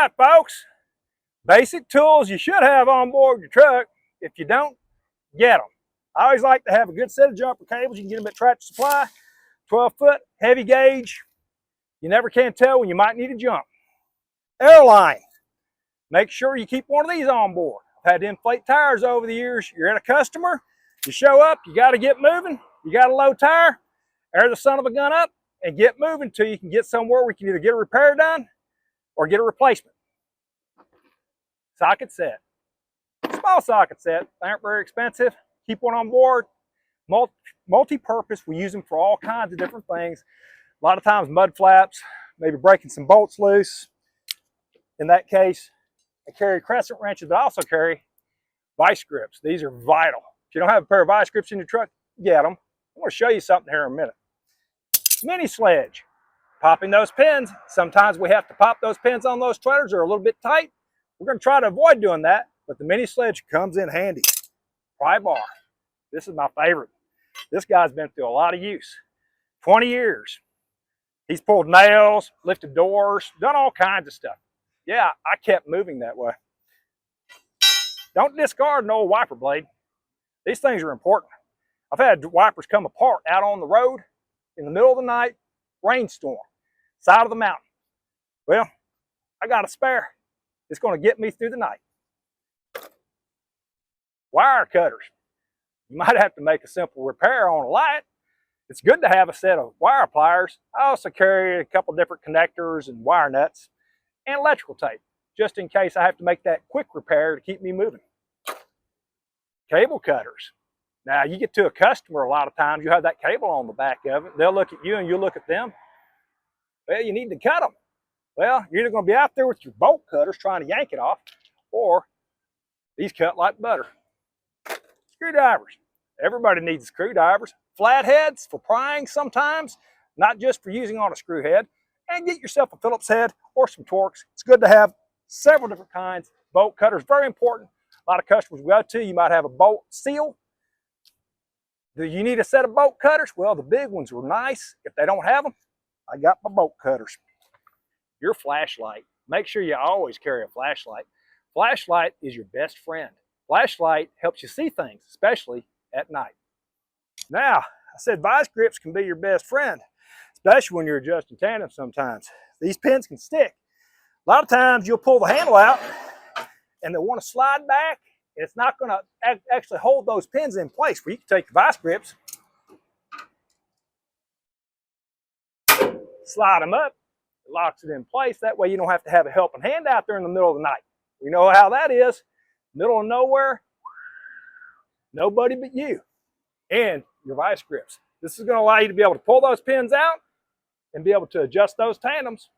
right, folks. Basic tools you should have on board your truck. If you don't, get them. I always like to have a good set of jumper cables. You can get them at Tractor Supply. 12-foot, heavy gauge. You never can tell when you might need a jump. Airline. Make sure you keep one of these on board. I've had to inflate tires over the years. You're in a customer, you show up, you got to get moving. You got a low tire, air the son of a gun up and get moving till you can get somewhere where you can either get a repair done or get a replacement. Socket set. Small socket set. They aren't very expensive. Keep one on board. Multi-purpose. We use them for all kinds of different things. A lot of times mud flaps, maybe breaking some bolts loose. In that case, I carry crescent wrenches, but I also carry vice grips. These are vital. If you don't have a pair of vice grips in your truck, get them. I'm going to show you something here in a minute. Mini sledge. Popping those pins. Sometimes we have to pop those pins on those treaders. They're a little bit tight. We're going to try to avoid doing that, but the mini sledge comes in handy. Pry bar. This is my favorite. This guy's been through a lot of use. 20 years. He's pulled nails, lifted doors, done all kinds of stuff. Yeah, I kept moving that way. Don't discard an old wiper blade. These things are important. I've had wipers come apart out on the road in the middle of the night, rainstorm, side of the mountain. Well, I got a spare. It's going to get me through the night. Wire cutters. You might have to make a simple repair on a light. It's good to have a set of wire pliers. I also carry a couple different connectors and wire nuts and electrical tape, just in case I have to make that quick repair to keep me moving. Cable cutters. Now, you get to a customer a lot of times, you have that cable on the back of it. They'll look at you and you look at them. Well, you need to cut them. Well, you're either going to be out there with your bolt cutters trying to yank it off, or these cut like butter. Screwdrivers. Everybody needs screwdrivers. Flatheads for prying sometimes, not just for using on a screw head. And get yourself a Phillips head or some Torx. It's good to have several different kinds. Bolt cutters, very important. A lot of customers we go to, you might have a bolt seal. Do you need a set of bolt cutters? Well, the big ones were nice. If they don't have them, I got my bolt cutters. Your flashlight. Make sure you always carry a flashlight. Flashlight is your best friend. Flashlight helps you see things, especially at night. Now, I said vice grips can be your best friend, especially when you're adjusting tandem sometimes. These pins can stick. A lot of times you'll pull the handle out and they'll want to slide back. And it's not going to actually hold those pins in place. Where you can take the vice grips, slide them up, it locks it in place. That way you don't have to have a helping hand out there in the middle of the night. We know how that is. Middle of nowhere, nobody but you and your vice grips. This is going to allow you to be able to pull those pins out and be able to adjust those tandems